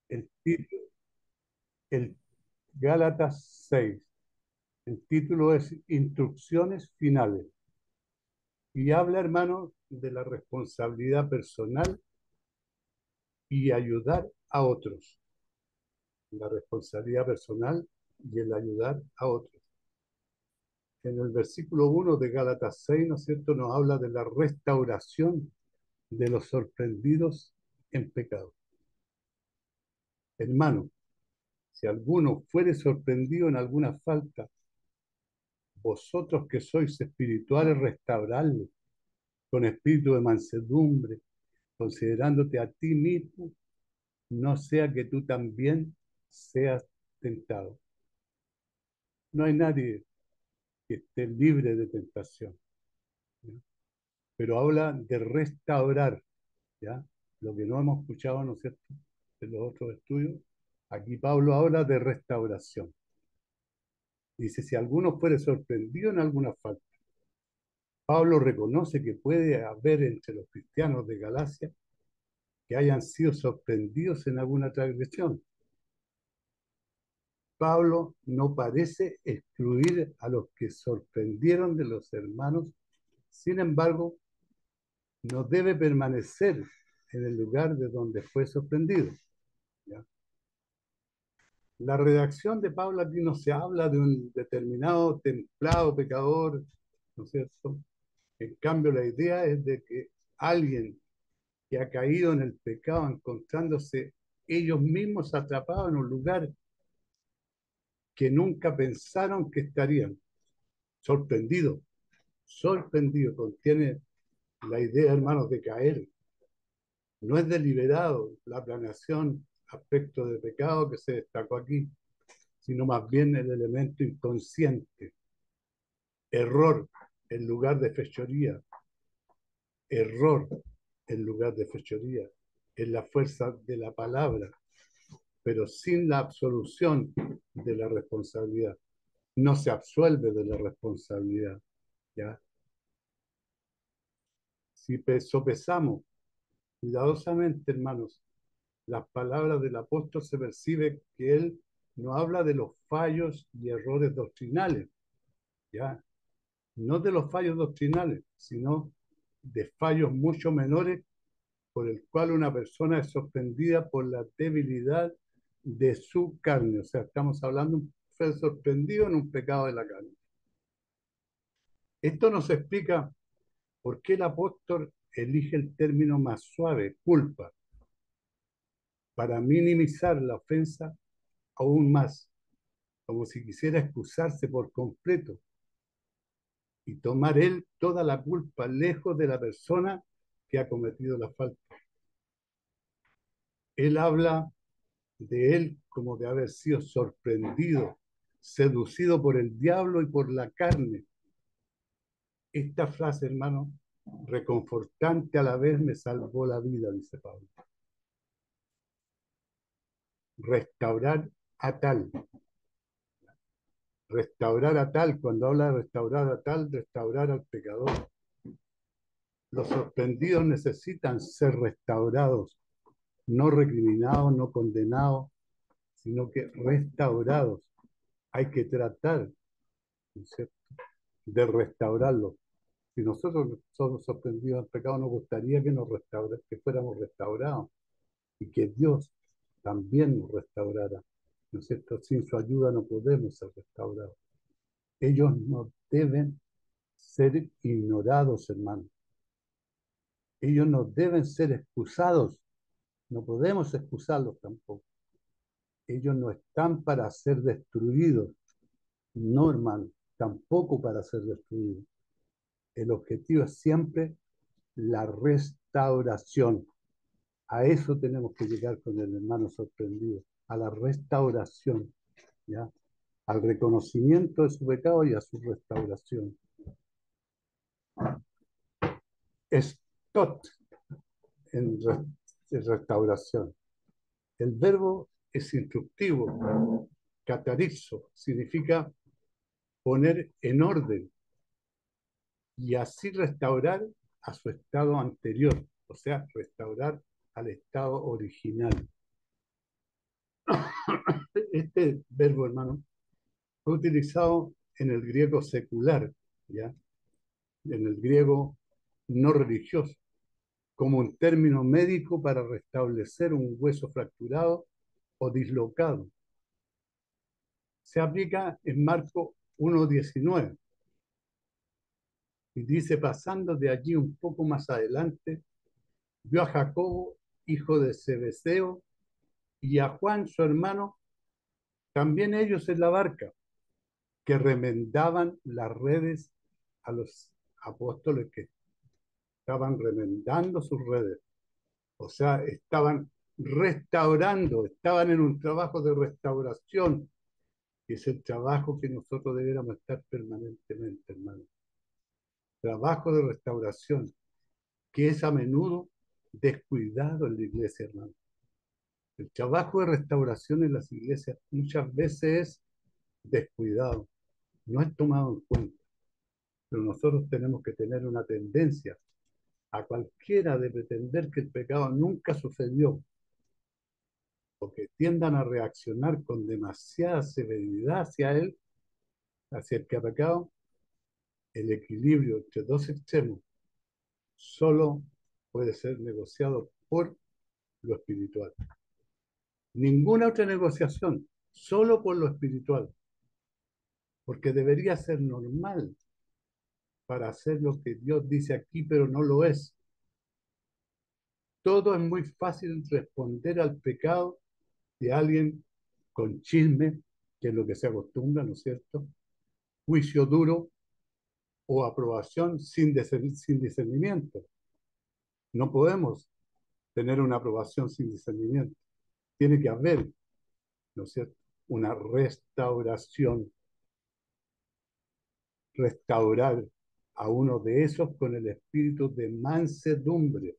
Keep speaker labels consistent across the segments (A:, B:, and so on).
A: El título, el Gálatas 6. El título es Instrucciones finales. Y habla, hermano, de la responsabilidad personal y ayudar a otros. La responsabilidad personal y el ayudar a otros. En el versículo 1 de Gálatas 6, ¿no es cierto?, nos habla de la restauración de los sorprendidos en pecado. Hermano, si alguno fuere sorprendido en alguna falta, vosotros que sois espirituales, restauradle con espíritu de mansedumbre, considerándote a ti mismo, no sea que tú también seas tentado. No hay nadie que esté libre de tentación, ¿ya? Pero habla de restaurar, ¿ya? Lo que no hemos escuchado, ¿no es cierto?, en los otros estudios. Aquí Pablo habla de restauración. Dice, si alguno fuere sorprendido en alguna falta, Pablo reconoce que puede haber entre los cristianos de Galacia que hayan sido sorprendidos en alguna transgresión. Pablo no parece excluir a los que sorprendieron de los hermanos, sin embargo, no debe permanecer en el lugar de donde fue sorprendido, ¿ya? La redacción de Pablo aquí no se habla de un determinado templado pecador, ¿no es cierto? En cambio, la idea es de que alguien que ha caído en el pecado, encontrándose ellos mismos atrapados en un lugar que nunca pensaron que estarían, sorprendidos, sorprendidos, contiene la idea, hermanos, de caer. No es deliberado la planeación, aspecto de pecado que se destacó aquí, sino más bien el elemento inconsciente, error en lugar de fechoría, error en lugar de fechoría, en la fuerza de la palabra, pero sin la absolución de la responsabilidad. No se absuelve de la responsabilidad, ¿ya? Si sopesamos cuidadosamente, hermanos, las palabras del apóstol, se percibe que él no habla de los fallos y errores doctrinales, ¿ya? No de los fallos doctrinales, sino de fallos mucho menores por el cual una persona es sorprendida por la debilidad de su carne. O sea, estamos hablando de ser sorprendido en un pecado de la carne. Esto nos explica por qué el apóstol elige el término más suave, culpa, para minimizar la ofensa aún más, como si quisiera excusarse por completo y tomar él toda la culpa lejos de la persona que ha cometido la falta. Él habla de él como de haber sido sorprendido, seducido por el diablo y por la carne. Esta frase, hermano, reconfortante a la vez, me salvó la vida, dice Pablo. Restaurar a tal. Restaurar a tal, cuando habla de restaurar a tal, restaurar al pecador. Los sorprendidos necesitan ser restaurados, no recriminados, no condenados, sino que restaurados. Hay que tratar, ¿no es cierto?, de restaurarlos. Si nosotros somos sorprendidos del pecado, nos gustaría que nos restaure, que fuéramos restaurados y que Dios también nos restaurara, ¿no es cierto? Sin su ayuda no podemos ser restaurados. Ellos no deben ser ignorados, hermanos. Ellos no deben ser excusados. No podemos excusarlos tampoco. Ellos no están para ser destruidos. No, hermano, tampoco para ser destruidos. El objetivo es siempre la restauración. A eso tenemos que llegar con el hermano sorprendido, a la restauración, ¿ya? Al reconocimiento de su pecado y a su restauración. Es tot en, en restauración. El verbo es instructivo, catarizo, significa poner en orden y así restaurar a su estado anterior, o sea, restaurar al estado original. Este verbo, hermano, fue utilizado en el griego secular, ¿ya? En el griego no religioso, como un término médico para restablecer un hueso fracturado o dislocado. Se aplica en Marcos 1:19 y dice, pasando de allí un poco más adelante, vio a Jacobo, hijo de Zebedeo, y a Juan, su hermano, también ellos en la barca, que remendaban las redes a los apóstoles que estaban remendando sus redes. O sea, estaban restaurando, estaban en un trabajo de restauración, y es el trabajo que nosotros debiéramos estar permanentemente, hermano. Trabajo de restauración, que es a menudo descuidado en la iglesia, hermano. El trabajo de restauración en las iglesias muchas veces es descuidado, no es tomado en cuenta, pero nosotros tenemos que tener una tendencia a cualquiera de pretender que el pecado nunca sucedió, o que tiendan a reaccionar con demasiada severidad hacia él, hacia el que ha pecado. El equilibrio entre dos extremos solo puede ser negociado por lo espiritual. Ninguna otra negociación, solo por lo espiritual, porque debería ser normal para hacer lo que Dios dice aquí, pero no lo es. Todo es muy fácil responder al pecado de alguien con chisme, que es lo que se acostumbra, ¿no es cierto? Juicio duro o aprobación sin discernimiento. No podemos tener una aprobación sin discernimiento. Tiene que haber, ¿no es cierto?, una restauración, restaurar a uno de esos con el espíritu de mansedumbre.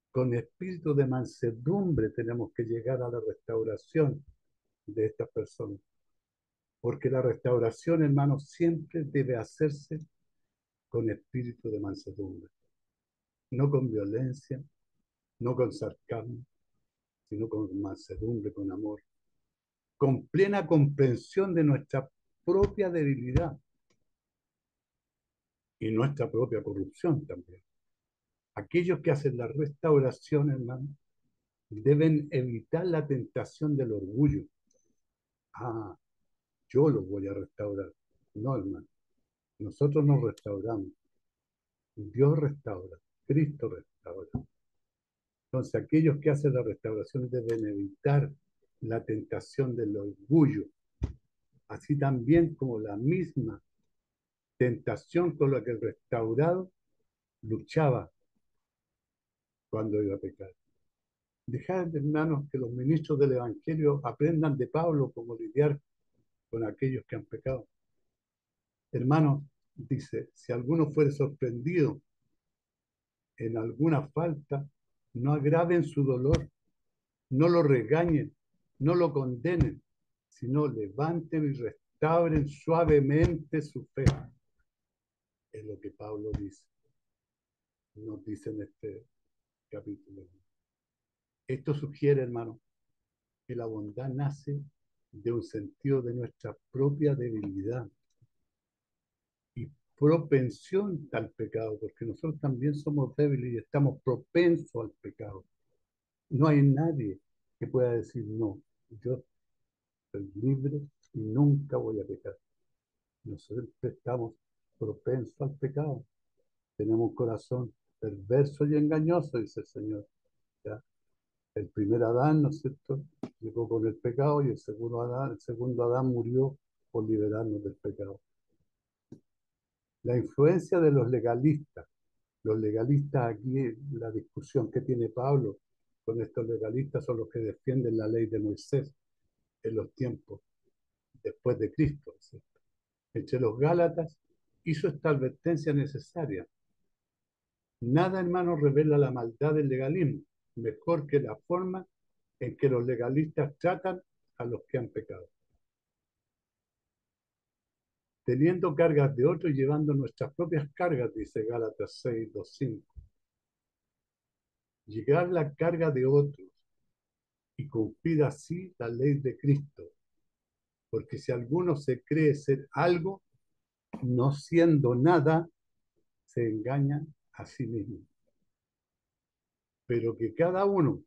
A: Con espíritu de mansedumbre tenemos que llegar a la restauración de estas personas. Porque la restauración, hermanos, siempre debe hacerse con espíritu de mansedumbre. No con violencia, no con sarcasmo, sino con mansedumbre, con amor. Con plena comprensión de nuestra propia debilidad y nuestra propia corrupción también. Aquellos que hacen la restauración, hermano, deben evitar la tentación del orgullo. Ah, yo lo voy a restaurar. No, hermano. Nosotros nos restauramos. Dios restaura. Cristo restaura. Entonces, aquellos que hacen la restauración deben evitar la tentación del orgullo, así también como la misma tentación con la que el restaurado luchaba cuando iba a pecar. Dejad, hermanos, que los ministros del Evangelio aprendan de Pablo cómo lidiar con aquellos que han pecado. Hermanos, dice, si alguno fuere sorprendido en alguna falta, no agraven su dolor, no lo regañen, no lo condenen, sino levanten y restauren suavemente su fe. Es lo que Pablo dice, nos dice en este capítulo. Esto sugiere, hermano, que la bondad nace de un sentido de nuestra propia debilidad y propensión al pecado, porque nosotros también somos débiles y estamos propensos al pecado. No hay nadie que pueda decir, no, yo soy libre y nunca voy a pecar. Nosotros estamos propensos al pecado. Tenemos un corazón perverso y engañoso, dice el Señor. ¿Ya? El primer Adán, ¿no es cierto?, llegó con el pecado, y el segundo Adán murió por liberarnos del pecado. La influencia de los legalistas aquí, la discusión que tiene Pablo con estos legalistas son los que defienden la ley de Moisés en los tiempos después de Cristo, ¿cierto? Entre los Gálatas hizo esta advertencia necesaria. Nada, hermano, revela la maldad del legalismo, mejor que la forma en que los legalistas tratan a los que han pecado. Teniendo cargas de otros y llevando nuestras propias cargas, dice Gálatas 6:2-5. Llegar la carga de otros y cumplir así la ley de Cristo. Porque si alguno se cree ser algo, no siendo nada, se engaña a sí mismo. Pero que cada uno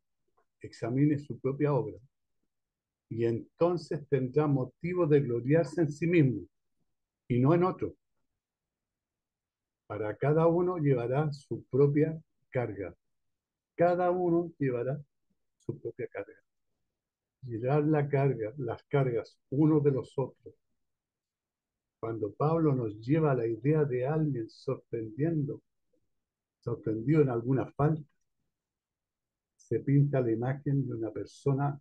A: examine su propia obra y entonces tendrá motivo de gloriarse en sí mismo y no en otro. Para cada uno llevará su propia carga. Cada uno llevará su propia carga. Llevar la carga, las cargas unos de los otros. Cuando Pablo nos lleva a la idea de alguien sorprendido en alguna falta, se pinta la imagen de una persona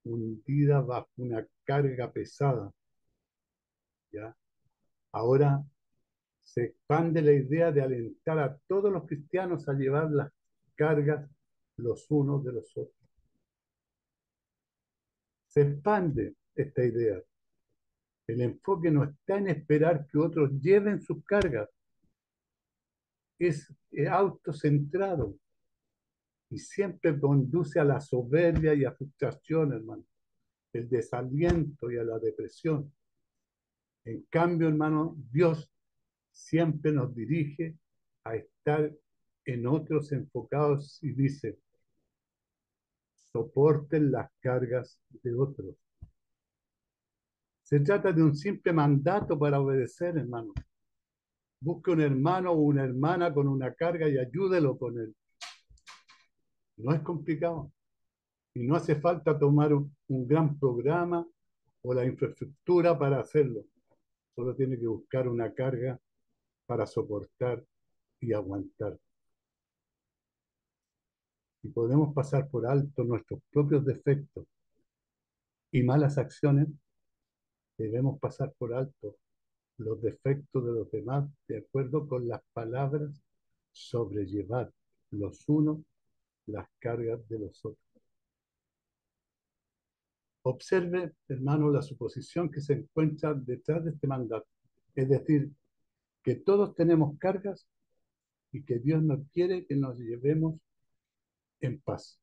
A: hundida bajo una carga pesada, ¿ya? Ahora se expande la idea de alentar a todos los cristianos a llevar las cargas los unos de los otros. Se expande esta idea. El enfoque no está en esperar que otros lleven sus cargas, es autocentrado y siempre conduce a la soberbia y a frustración, hermano, el desaliento y a la depresión. En cambio, hermano, Dios siempre nos dirige a estar en otros enfocados y dice, soporten las cargas de otros. Se trata de un simple mandato para obedecer, hermano. Busque un hermano o una hermana con una carga y ayúdelo con él. No es complicado. Y no hace falta tomar un gran programa o la infraestructura para hacerlo. Solo tiene que buscar una carga para soportar y aguantar. Y podemos pasar por alto nuestros propios defectos y malas acciones, debemos pasar por alto los defectos de los demás de acuerdo con las palabras sobrellevar los unos las cargas de los otros. Observe, hermano, la suposición que se encuentra detrás de este mandato. Es decir, que todos tenemos cargas y que Dios no quiere que nos llevemos en paz.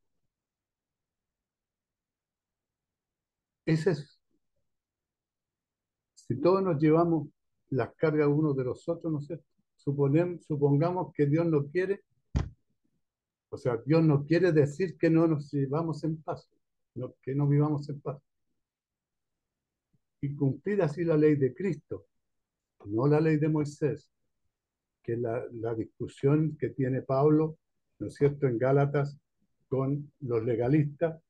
A: Ese es, si todos nos llevamos las cargas unos de los otros, ¿no es cierto? Supongamos que Dios no quiere, o sea, Dios no quiere decir que no nos llevamos en paz, no, que no vivamos en paz. Y cumplir así la ley de Cristo, no la ley de Moisés, que es la discusión que tiene Pablo, ¿no es cierto?, en Gálatas con los legalistas,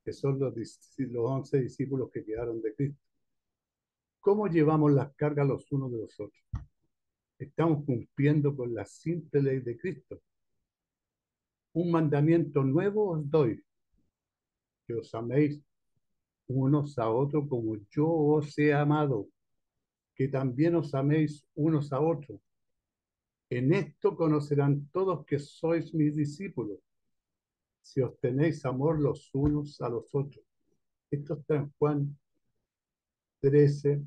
A: que son los 11 discípulos que quedaron de Cristo. ¿Cómo llevamos las cargas los unos de los otros? Estamos cumpliendo con la simple ley de Cristo. Un mandamiento nuevo os doy, que os améis unos a otros como yo os he amado, que también os améis unos a otros. En esto conocerán todos que sois mis discípulos, si os tenéis amor los unos a los otros. Esto está en Juan 13,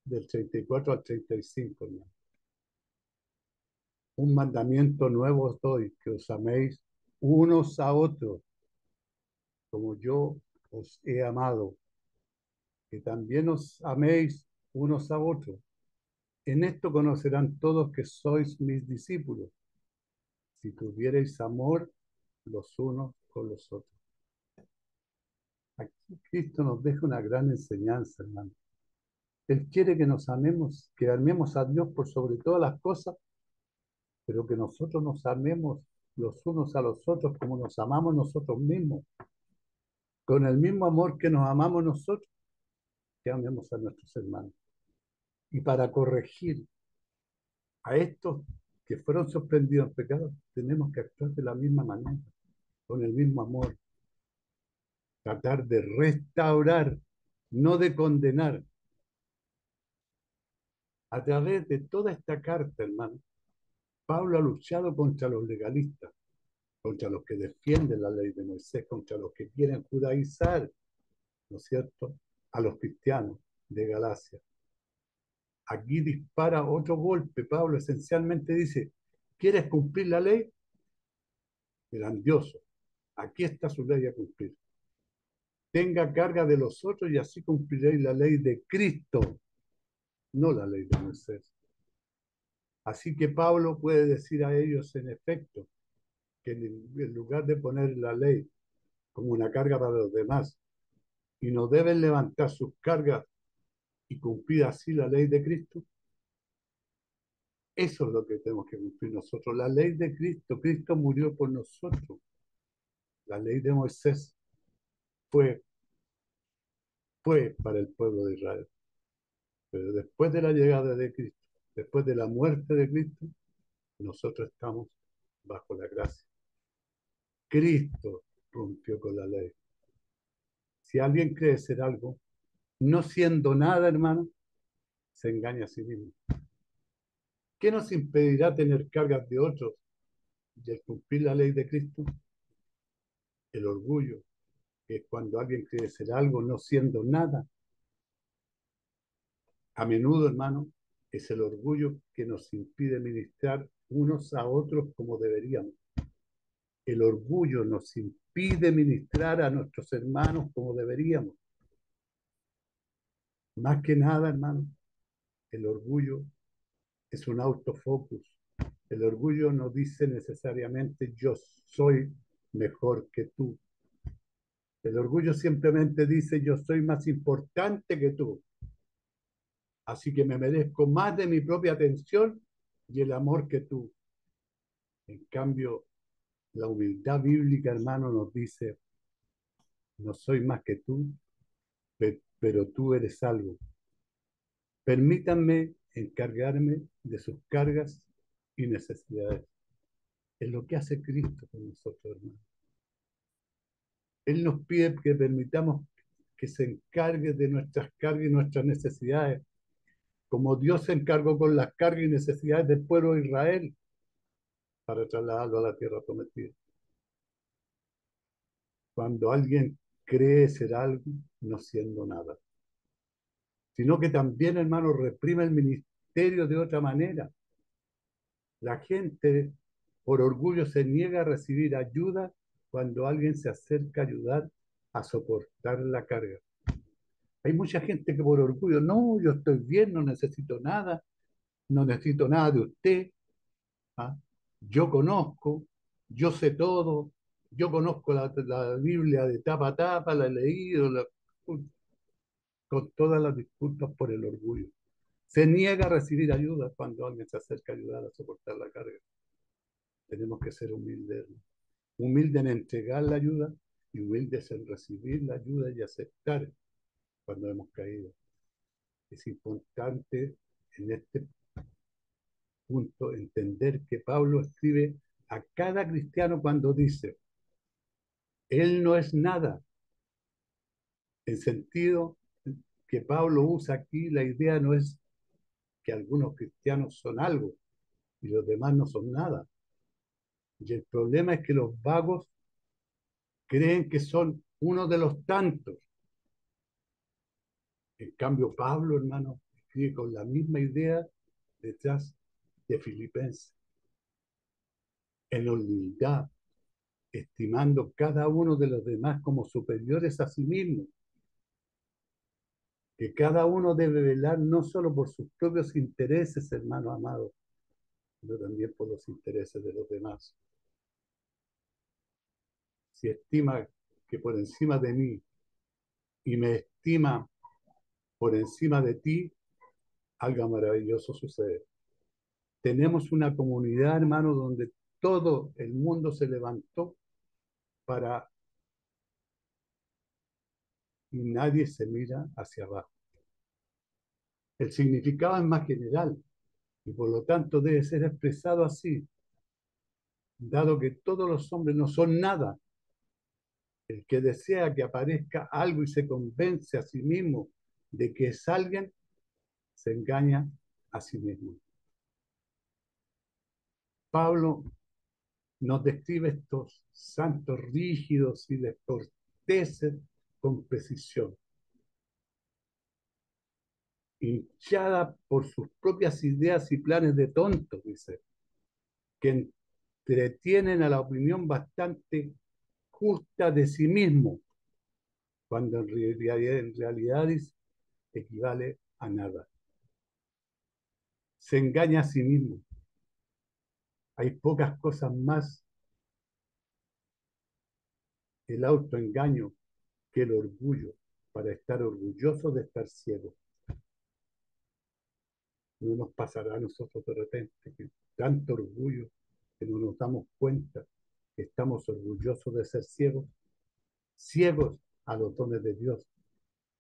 A: del 34 al 35, hermano. Un mandamiento nuevo os doy, que os améis unos a otros, como yo os he amado, que también os améis unos a otros. En esto conocerán todos que sois mis discípulos, si tuvierais amor los unos con los otros. Aquí Cristo nos deja una gran enseñanza, hermano. Él quiere que nos amemos, que amemos a Dios por sobre todas las cosas, pero que nosotros nos amemos los unos a los otros como nos amamos nosotros mismos, con el mismo amor que nos amamos nosotros, que amemos a nuestros hermanos. Y para corregir a estos que fueron sorprendidos en pecado, tenemos que actuar de la misma manera, con el mismo amor, tratar de restaurar, no de condenar. A través de toda esta carta, hermano, Pablo ha luchado contra los legalistas, contra los que defienden la ley de Moisés, contra los que quieren judaizar, ¿no es cierto?, a los cristianos de Galacia. Aquí dispara otro golpe. Pablo esencialmente dice, ¿quieres cumplir la ley? Grandioso. Aquí está su ley a cumplir. tenga carga de los otros y así cumpliréis la ley de Cristo, no la ley de Moisés. Así que Pablo puede decir a ellos en efecto que en lugar de poner la ley como una carga para los demás y no deben levantar sus cargas y cumplir así la ley de Cristo, eso es lo que tenemos que cumplir nosotros, la ley de Cristo. Cristo murió por nosotros. La ley de Moisés fue, fue para el pueblo de Israel. Pero después de la llegada de Cristo, después de la muerte de Cristo, nosotros estamos bajo la gracia. Cristo rompió con la ley. Si alguien cree ser algo, no siendo nada, hermano, se engaña a sí mismo. ¿Qué nos impedirá tener cargas de otros y el cumplir la ley de Cristo? El orgullo, que es cuando alguien cree ser algo no siendo nada. A menudo, hermano, es el orgullo que nos impide ministrar unos a otros como deberíamos. El orgullo nos impide ministrar a nuestros hermanos como deberíamos. Más que nada, hermano, el orgullo es un autofocus. El orgullo no dice necesariamente yo soy mejor que tú. El orgullo simplemente dice yo soy más importante que tú. Así que me merezco más de mi propia atención y el amor que tú. En cambio, la humildad bíblica, hermano, nos dice, no soy más que tú, pero tú eres algo. Permítanme encargarme de sus cargas y necesidades. Es lo que hace Cristo con nosotros, hermano. Él nos pide que permitamos que se encargue de nuestras cargas y nuestras necesidades, como Dios se encargó con las cargas y necesidades del pueblo de Israel para trasladarlo a la tierra prometida. Cuando alguien cree ser algo, no siendo nada, sino que también, hermano, reprime el ministerio de otra manera. La gente, por orgullo, se niega a recibir ayuda cuando alguien se acerca a ayudar a soportar la carga. Hay mucha gente que por orgullo, no, yo estoy bien, no necesito nada, no necesito nada de usted, ¿ah? Yo conozco, yo sé todo, yo conozco la Biblia de tapa a tapa, la he leído, con todas las disculpas por el orgullo. Se niega a recibir ayuda cuando alguien se acerca a ayudar a soportar la carga. Tenemos que ser humildes, humildes en entregar la ayuda y humildes en recibir la ayuda y aceptar cuando hemos caído. Es importante en este punto entender que Pablo escribe a cada cristiano cuando dice, él no es nada, en sentido que Pablo usa aquí, la idea no es que algunos cristianos son algo y los demás no son nada. Y el problema es que los vagos creen que son uno de los tantos. En cambio, Pablo, hermano, escribe con la misma idea detrás de Filipenses, en humildad, estimando cada uno de los demás como superiores a sí mismo, que cada uno debe velar no solo por sus propios intereses, hermano amado, sino también por los intereses de los demás. Si estima que por encima de mí y me estima por encima de ti, algo maravilloso sucede. Tenemos una comunidad, hermano, donde todo el mundo se levantó para y nadie se mira hacia abajo. El significado es más general y por lo tanto debe ser expresado así, dado que todos los hombres no son nada. El que desea que aparezca algo y se convence a sí mismo de que es alguien, se engaña a sí mismo. Pablo nos describe estos santos rígidos y descorteses con precisión, hinchada por sus propias ideas y planes de tontos, dice, que entretienen a la opinión bastante justa de sí mismo. cuando en realidad equivale a nada. Se engaña a sí mismo. Hay pocas cosas más el autoengaño que el orgullo, para estar orgulloso de estar ciego. No nos pasará a nosotros de repente que tanto orgullo que no nos damos cuenta que estamos orgullosos de ser ciegos, ciegos a los dones de Dios,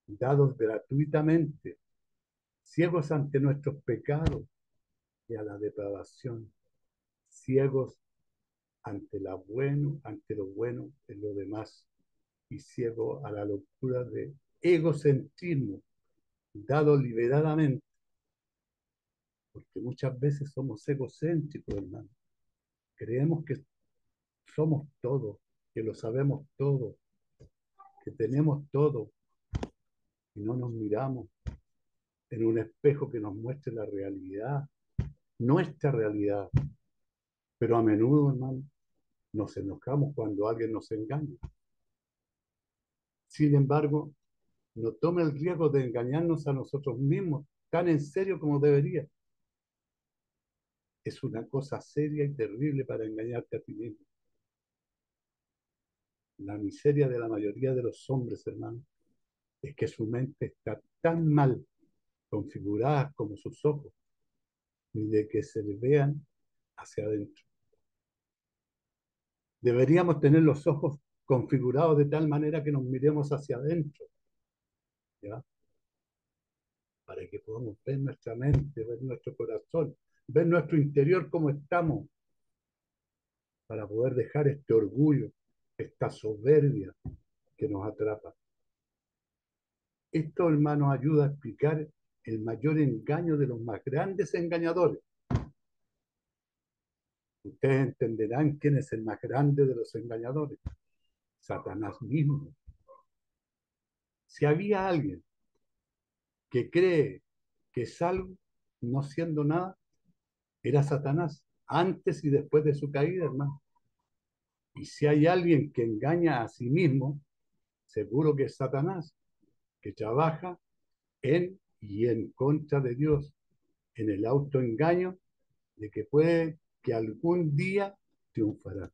A: dados gratuitamente, ciegos ante nuestros pecados y a la depravación, ciegos ante lo bueno en lo demás, y ciegos a la locura de egocentrismo, dado liberadamente, porque muchas veces somos egocéntricos, hermano. Creemos que somos todo, que lo sabemos todo, que tenemos todo, y no nos miramos en un espejo que nos muestre la realidad, nuestra realidad. Pero a menudo, hermano, nos enojamos cuando alguien nos engaña. Sin embargo, no tome el riesgo de engañarnos a nosotros mismos tan en serio como debería. Es una cosa seria y terrible para engañarte a ti mismo. La miseria de la mayoría de los hombres, hermano, es que su mente está tan mal configurada como sus ojos, ni de que se le vean hacia adentro. Deberíamos tener los ojos configurados de tal manera que nos miremos hacia adentro, ¿ya? Para que podamos ver nuestra mente, ver nuestro corazón, ver nuestro interior como estamos, para poder dejar este orgullo, esta soberbia que nos atrapa. Esto, hermanos, ayuda a explicar el mayor engaño de los más grandes engañadores. Ustedes entenderán quién es el más grande de los engañadores. Satanás mismo. Si había alguien que cree que es algo, no siendo nada, era Satanás, antes y después de su caída, hermano. Y si hay alguien que engaña a sí mismo, seguro que es Satanás, que trabaja en y en contra de Dios, en el autoengaño de que puede que algún día triunfará.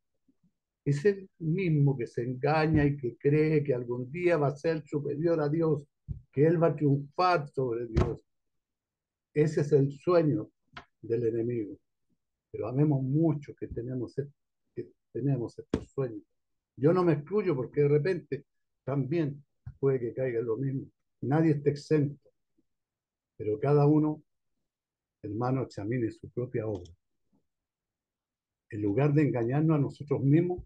A: Es el mismo que se engaña y que cree que algún día va a ser superior a Dios, que Él va a triunfar sobre Dios. Ese es el sueño del enemigo. Pero amemos mucho que tenemos estos sueños. Yo no me excluyo porque de repente también puede que caiga en lo mismo. Nadie está exento, pero cada uno, hermano, examine su propia obra. En lugar de engañarnos a nosotros mismos,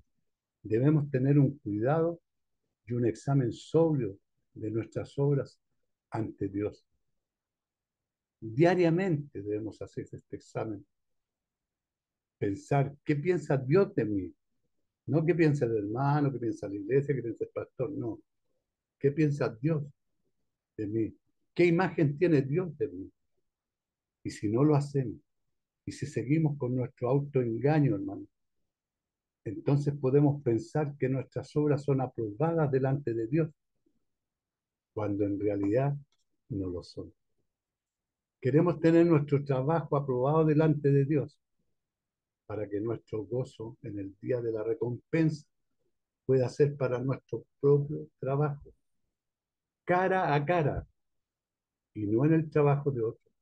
A: debemos tener un cuidado y un examen sobrio de nuestras obras ante Dios. Diariamente debemos hacer este examen. Pensar, ¿qué piensa Dios de mí? No qué piensa el hermano, qué piensa la iglesia, qué piensa el pastor, no. ¿Qué piensa Dios de mí? ¿Qué imagen tiene Dios de mí? Y si no lo hacemos, y si seguimos con nuestro autoengaño, hermano, entonces podemos pensar que nuestras obras son aprobadas delante de Dios, cuando en realidad no lo son. Queremos tener nuestro trabajo aprobado delante de Dios, para que nuestro gozo en el día de la recompensa pueda ser para nuestro propio trabajo, cara a cara, y no en el trabajo de otros.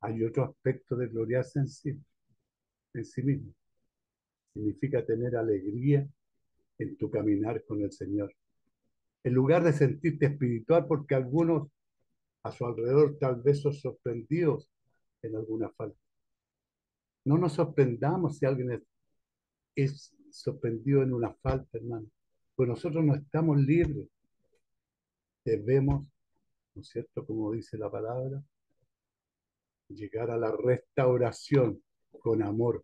A: Hay otro aspecto de gloriarse en sí mismo. Significa tener alegría en tu caminar con el Señor. En lugar de sentirte espiritual porque algunos a su alrededor tal vez son sorprendidos en alguna falta. No nos sorprendamos si alguien es sorprendido en una falta, hermano. Pues nosotros no estamos libres. Debemos, ¿no es cierto? Como dice la palabra, llegar a la restauración con amor,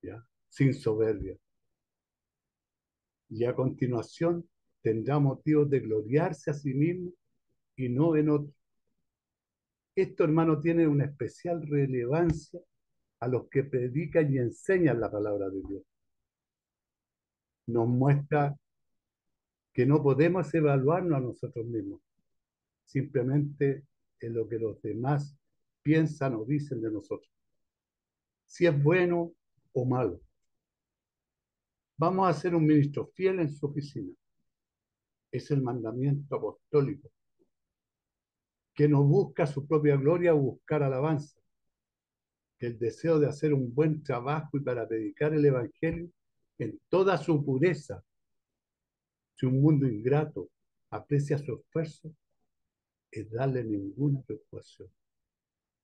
A: ¿ya? Sin soberbia. Y a continuación tendrá motivos de gloriarse a sí mismo y no en otro. Esto, hermano, tiene una especial relevancia a los que predican y enseñan la palabra de Dios. Nos muestra que no podemos evaluarnos a nosotros mismos, simplemente en lo que los demás piensan o dicen de nosotros, si es bueno o malo. Vamos a ser un ministro fiel en su oficina. Es el mandamiento apostólico, que no busca su propia gloria o buscar alabanza, que el deseo de hacer un buen trabajo y para predicar el Evangelio en toda su pureza. Si un mundo ingrato aprecia su esfuerzo, es darle ninguna preocupación.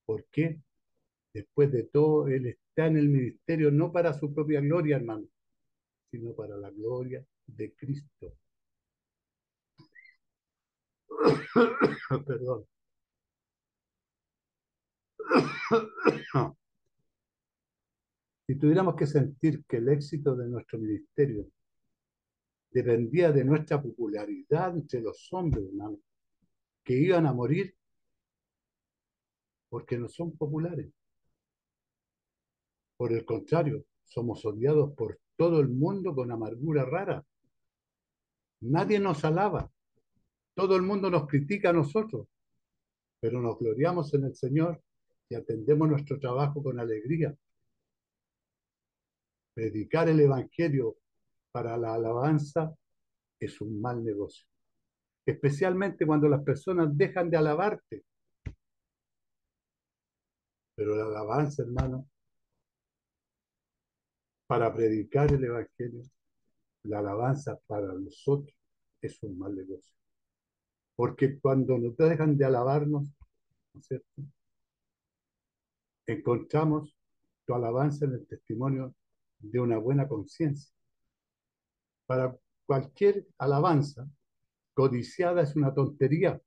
A: ¿Por qué? Después de todo, él está en el ministerio no para su propia gloria, hermano, sino para la gloria de Cristo. Perdón. Si tuviéramos que sentir que el éxito de nuestro ministerio dependía de nuestra popularidad entre los hombres, hermano, que iban a morir porque no son populares. Por el contrario, somos odiados por todo el mundo con amargura rara. Nadie nos alaba, todo el mundo nos critica a nosotros, pero nos gloriamos en el Señor y atendemos nuestro trabajo con alegría. Predicar el Evangelio para la alabanza es un mal negocio, especialmente cuando las personas dejan de alabarte. Pero la alabanza, hermano, para predicar el Evangelio, la alabanza para nosotros es un mal negocio. Porque cuando nos dejan de alabarnos, ¿no es cierto?, encontramos tu alabanza en el testimonio de una buena conciencia. Para cualquier alabanza, codiciada es una tontería,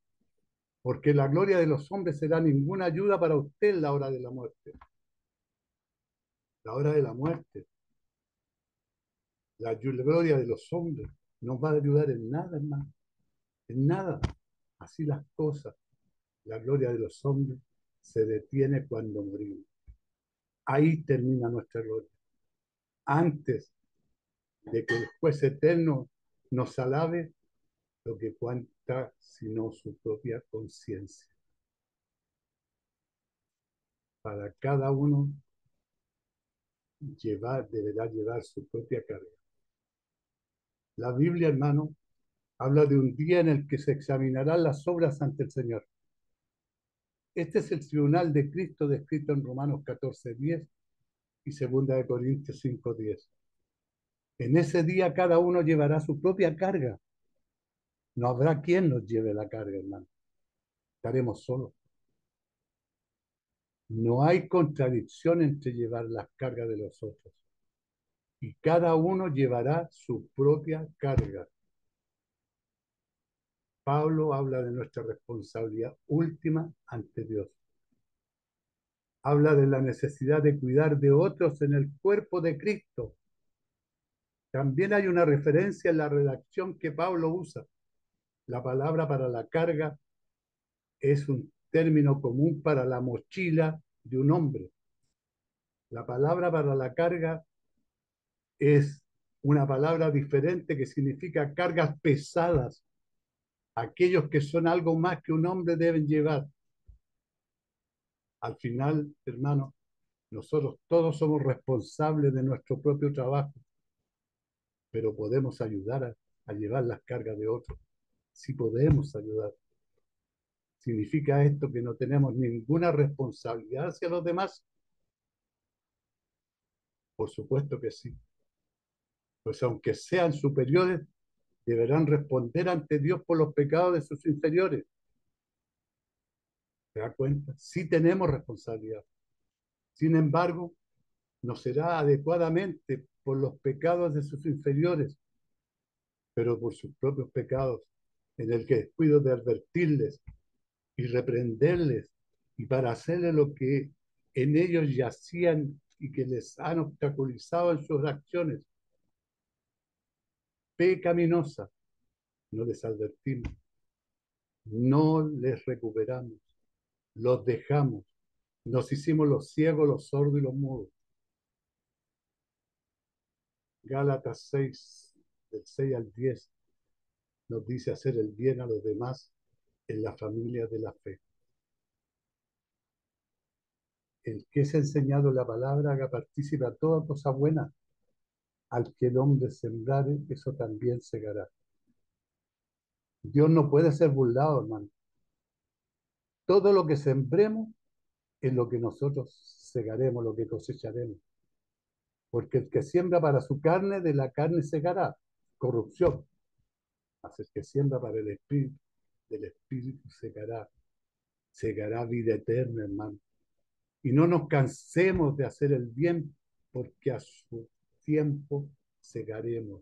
A: porque la gloria de los hombres será ninguna ayuda para usted en la hora de la muerte. La hora de la muerte, la gloria de los hombres no va a ayudar en nada, hermano, en nada. Así las cosas. La gloria de los hombres se detiene cuando morimos. Ahí termina nuestra gloria. Antes de que el juez eterno nos alabe, lo que cuenta sino su propia conciencia. Para cada uno deberá llevar su propia carga. La Biblia, hermano, habla de un día en el que se examinarán las obras ante el Señor. Este es el tribunal de Cristo descrito en Romanos 14:10 y 2 de Corintios 5:10. En ese día cada uno llevará su propia carga. No habrá quien nos lleve la carga, hermano. Estaremos solos. No hay contradicción entre llevar las cargas de los otros. Y cada uno llevará su propia carga. Pablo habla de nuestra responsabilidad última ante Dios. Habla de la necesidad de cuidar de otros en el cuerpo de Cristo. También hay una referencia en la redacción que Pablo usa. La palabra para la carga es un término común para la mochila de un hombre. La palabra para la carga es una palabra diferente que significa cargas pesadas. Aquellos que son algo más que un hombre deben llevar. Al final, hermano, nosotros todos somos responsables de nuestro propio trabajo, pero podemos ayudar a llevar las cargas de otros. Si podemos ayudar. ¿Significa esto que no tenemos ninguna responsabilidad hacia los demás? Por supuesto que sí. Pues aunque sean superiores, deberán responder ante Dios por los pecados de sus inferiores. ¿Se da cuenta? Sí tenemos responsabilidad. Sin embargo, no será adecuadamente por los pecados de sus inferiores, pero por sus propios pecados, en el que descuido de advertirles y reprenderles, y para hacerles lo que en ellos yacían y que les han obstaculizado en sus acciones pecaminosas, no les advertimos, no les recuperamos, los dejamos, nos hicimos los ciegos, los sordos y los mudos. Gálatas 6, del 6 al 10. nos dice hacer el bien a los demás en la familia de la fe. El que es enseñado la palabra haga partícipe a toda cosa buena. Al que el hombre sembrare, eso también segará. Dios no puede ser burlado, hermano. Todo lo que sembremos es lo que nosotros segaremos, lo que cosecharemos. Porque el que siembra para su carne, de la carne segará corrupción. Mas el que siembra para el espíritu, del espíritu segará vida eterna, hermano. Y no nos cansemos de hacer el bien, porque a su tiempo segaremos.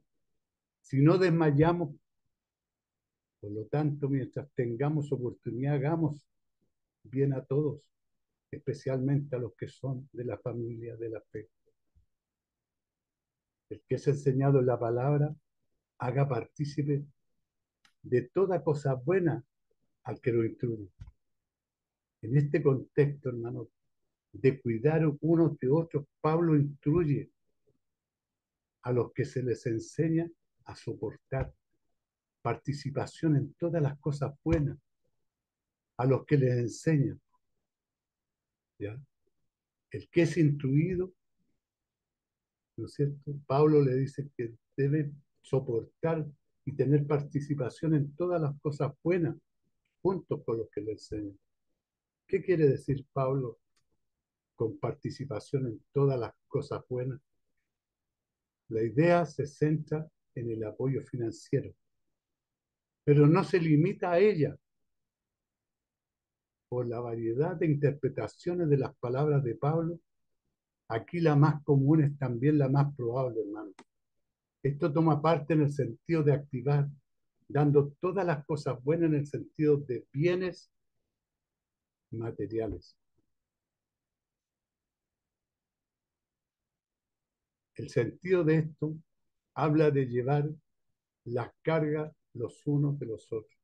A: Si no desmayamos, por lo tanto, mientras tengamos oportunidad, hagamos bien a todos, especialmente a los que son de la familia de la fe. El que es enseñado en la palabra, haga partícipe de toda cosa buena al que lo instruye. En este contexto, hermano, de cuidar unos de otros, Pablo instruye a los que se les enseña a soportar participación en todas las cosas buenas, a los que les enseñan, ¿ya? El que es instruido, ¿no es cierto? Pablo le dice que debe soportar y tener participación en todas las cosas buenas, junto con los que le enseñan. ¿Qué quiere decir Pablo con participación en todas las cosas buenas? La idea se centra en el apoyo financiero, pero no se limita a ella. Por la variedad de interpretaciones de las palabras de Pablo, aquí la más común es también la más probable, hermano. Esto toma parte en el sentido de activar, dando todas las cosas buenas en el sentido de bienes materiales. El sentido de esto habla de llevar las cargas los unos de los otros.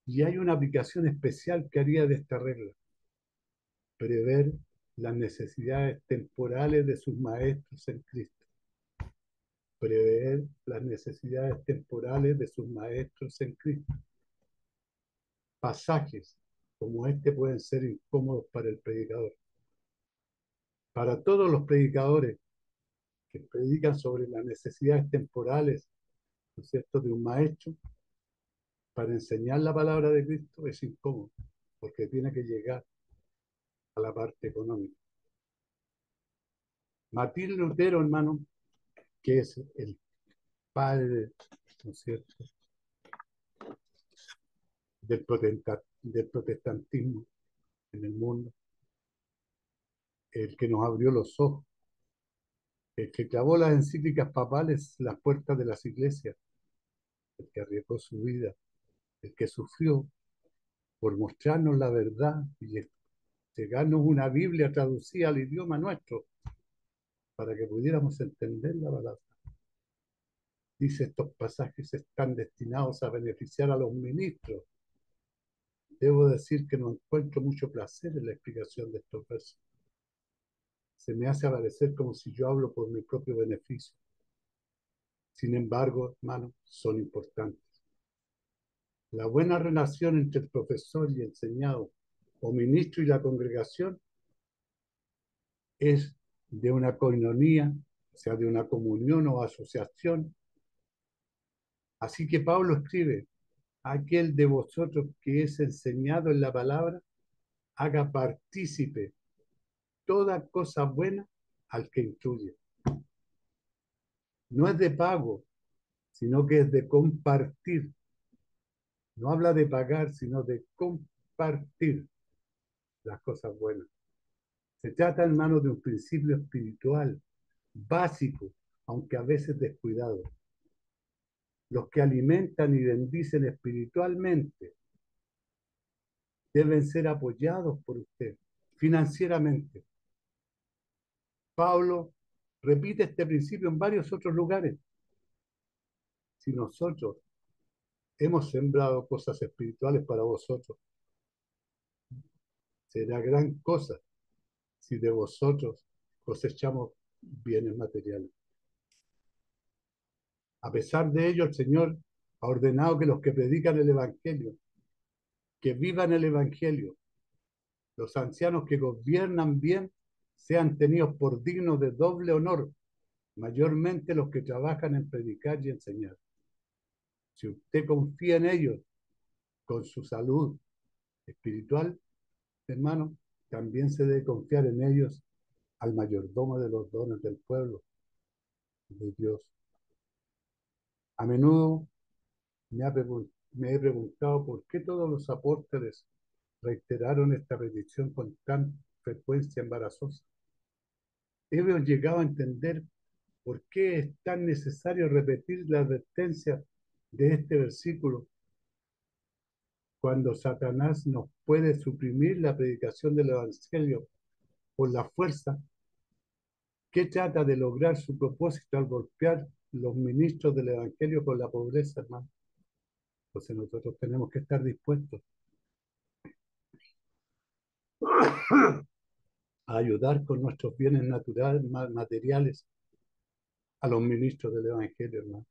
A: Y hay una aplicación especial que haría de esta regla: prever las necesidades temporales de sus maestros en Cristo. Prever las necesidades temporales de sus maestros en Cristo. Pasajes como este pueden ser incómodos para el predicador. Para todos los predicadores que predican sobre las necesidades temporales, ¿no es cierto?, de un maestro, para enseñar la palabra de Cristo es incómodo, porque tiene que llegar a la parte económica. Martín Lutero, hermano, que es el padre, ¿no es cierto?, del protestantismo en el mundo, el que nos abrió los ojos, el que clavó las encíclicas papales en las puertas de las iglesias, el que arriesgó su vida, el que sufrió por mostrarnos la verdad y llegarnos una Biblia traducida al idioma nuestro para que pudiéramos entender la palabra. Dice, estos pasajes están destinados a beneficiar a los ministros. Debo decir que no encuentro mucho placer en la explicación de estos versos. Se me hace parecer como si yo hablo por mi propio beneficio. Sin embargo, hermanos, son importantes. La buena relación entre el profesor y enseñado, o ministro y la congregación, es de una coinonía, o sea, de una comunión o asociación. Así que Pablo escribe, aquel de vosotros que es enseñado en la palabra, haga partícipe toda cosa buena al que instruye. No es de pago, sino que es de compartir. No habla de pagar, sino de compartir las cosas buenas. Se trata, hermano, de un principio espiritual básico, aunque a veces descuidado. Los que alimentan y bendicen espiritualmente deben ser apoyados por usted financieramente. Pablo repite este principio en varios otros lugares. Si nosotros hemos sembrado cosas espirituales para vosotros, será gran cosa si de vosotros cosechamos bienes materiales. A pesar de ello, el Señor Ha ordenado que los que predican el Evangelio, que vivan el Evangelio, los ancianos que gobiernan bien, sean tenidos por dignos de doble honor, mayormente los que trabajan en predicar y enseñar. Si usted confía en ellos con su salud espiritual, hermano, también se debe confiar en ellos al mayordomo de los dones del pueblo de Dios. A menudo me he preguntado por qué todos los apóstoles reiteraron esta petición con tan frecuencia embarazosa. Hemos llegado a entender por qué es tan necesario repetir la advertencia de este versículo cuando Satanás nos puede suprimir la predicación del Evangelio por la fuerza. ¿Qué trata de lograr su propósito al golpear los ministros del Evangelio con la pobreza, hermano? Entonces nosotros tenemos que estar dispuestos a ayudar con nuestros bienes naturales, materiales, a los ministros del Evangelio, hermano.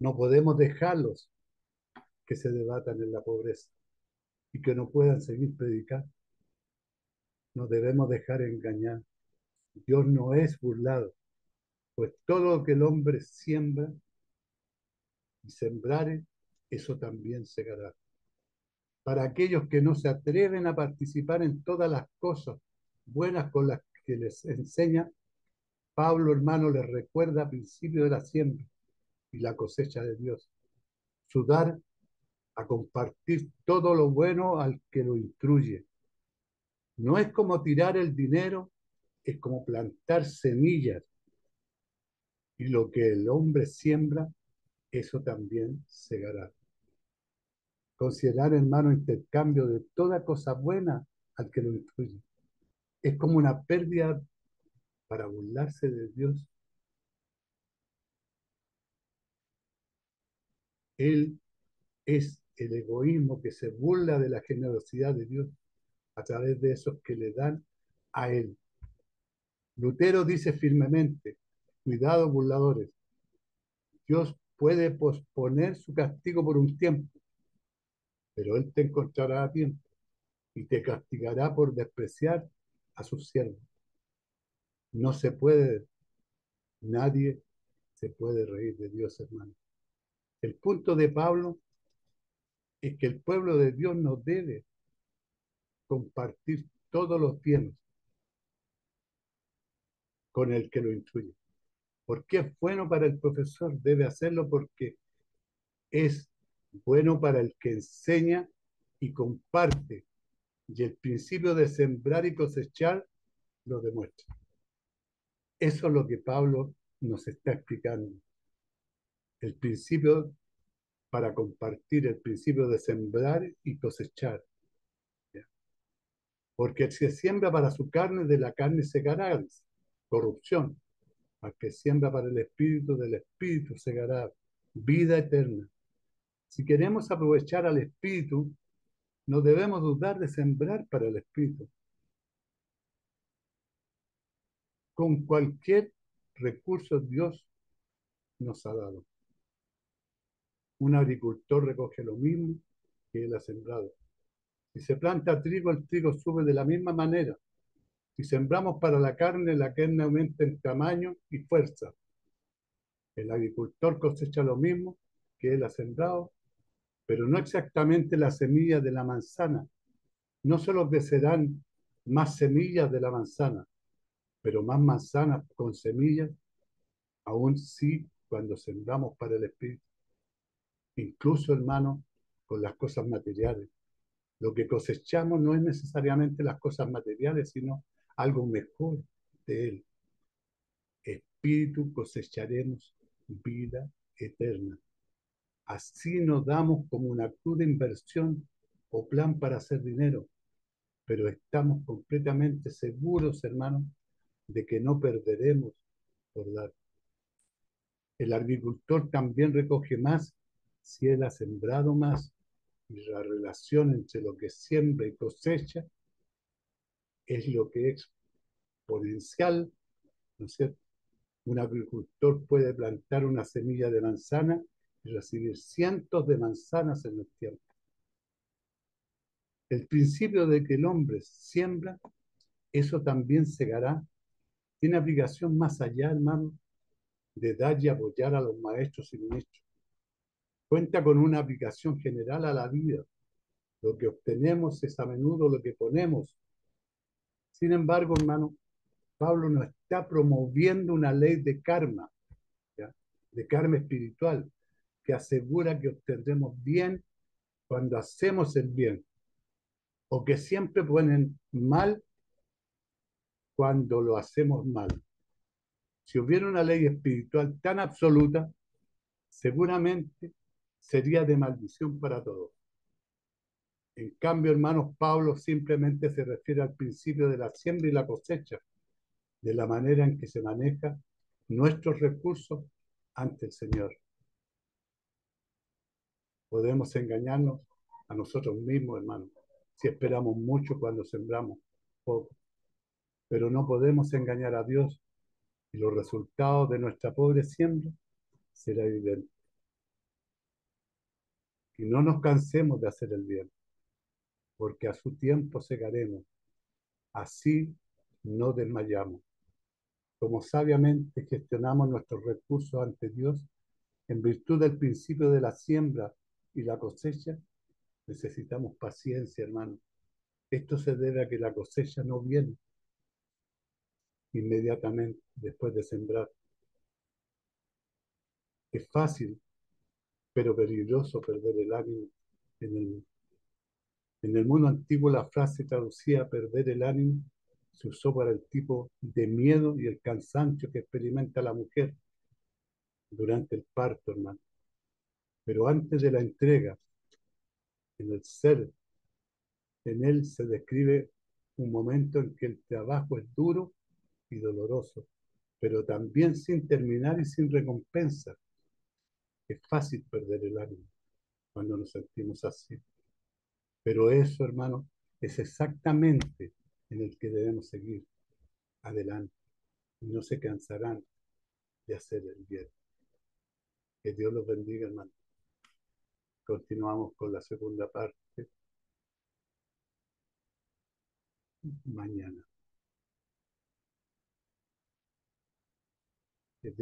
A: No podemos dejarlos que se debatan en la pobreza y que no puedan seguir predicando. No debemos dejar engañar. Dios no es burlado, pues todo lo que el hombre siembra y sembrare, eso también segará. Para aquellos que no se atreven a participar en todas las cosas buenas con las que les enseña, Pablo, hermano, les recuerda al principio de la siembra y la cosecha de Dios. Su dar a compartir todo lo bueno al que lo instruye. No es como tirar el dinero, es como plantar semillas. Y lo que el hombre siembra, eso también segará. Considerar, hermano, intercambio de toda cosa buena al que lo instruye. Es como una pérdida para burlarse de Dios. Él es el egoísmo que se burla de la generosidad de Dios a través de esos que le dan a Él. Lutero dice firmemente, cuidado burladores, Dios puede posponer su castigo por un tiempo, pero Él te encontrará a tiempo y te castigará por despreciar a sus siervos. No se puede, nadie se puede reír de Dios, hermano. El punto de Pablo es que el pueblo de Dios no debe compartir todos los bienes con el que lo instruye. Porque es bueno para el profesor, debe hacerlo porque es bueno para el que enseña y comparte. Y el principio de sembrar y cosechar lo demuestra. Eso es lo que Pablo nos está explicando. El principio para compartir, el principio de sembrar y cosechar. ¿Ya? Porque el que siembra para su carne, de la carne segará corrupción. Al que siembra para el espíritu, del espíritu segará vida eterna. Si queremos aprovechar al espíritu, no debemos dudar de sembrar para el espíritu. Con cualquier recurso Dios nos ha dado. Un agricultor recoge lo mismo que él ha sembrado. Si se planta trigo, el trigo sube de la misma manera. Si sembramos para la carne aumenta en tamaño y fuerza. El agricultor cosecha lo mismo que él ha sembrado, pero no exactamente las semillas de la manzana. No solo crecerán más semillas de la manzana, pero más manzanas con semillas, aún sí cuando sembramos para el Espíritu. Incluso, hermano, con las cosas materiales. Lo que cosechamos no es necesariamente las cosas materiales, sino algo mejor de Él. Espíritu cosecharemos vida eterna. Así nos damos como una cruda inversión o plan para hacer dinero, pero estamos completamente seguros, hermanos, de que no perderemos por dar. El agricultor también recoge más si él ha sembrado más, y la relación entre lo que siembra y cosecha es lo que es exponencial, ¿no es cierto? Un agricultor puede plantar una semilla de manzana y recibir cientos de manzanas en el tiempo. El principio de que el hombre siembra, eso también segará, tiene aplicación más allá, hermano, de dar y apoyar a los maestros y ministros. Cuenta con una aplicación general a la vida. Lo que obtenemos es a menudo lo que ponemos. Sin embargo, hermano, Pablo no está promoviendo una ley de karma, ¿ya? De karma espiritual, que asegura que obtendremos bien cuando hacemos el bien, o que siempre ponen mal cuando lo hacemos mal. Si hubiera una ley espiritual tan absoluta, seguramente sería de maldición para todos. En cambio, hermanos, Pablo simplemente se refiere al principio de la siembra y la cosecha, de la manera en que se maneja nuestros recursos ante el Señor. Podemos engañarnos a nosotros mismos, hermanos, si esperamos mucho cuando sembramos poco, pero no podemos engañar a Dios y los resultados de nuestra pobre siembra serán evidentes. Y no nos cansemos de hacer el bien, porque a su tiempo segaremos. Así no desmayamos. Como sabiamente gestionamos nuestros recursos ante Dios, en virtud del principio de la siembra y la cosecha, necesitamos paciencia, hermano. Esto se debe a que la cosecha no viene inmediatamente después de sembrar. Es fácil, pero peligroso perder el ánimo. En el, en el mundo antiguo la frase traducida perder el ánimo se usó para el tipo de miedo y el cansancio que experimenta la mujer durante el parto, hermano. Pero antes de la entrega, en el ser, en él se describe un momento en que el trabajo es duro y doloroso, pero también sin terminar y sin recompensa. Es fácil perder el ánimo cuando nos sentimos así. Pero eso, hermano, es exactamente en el que debemos seguir adelante. Y no se cansarán de hacer el bien. Que Dios los bendiga, hermano. Continuamos con la segunda parte mañana.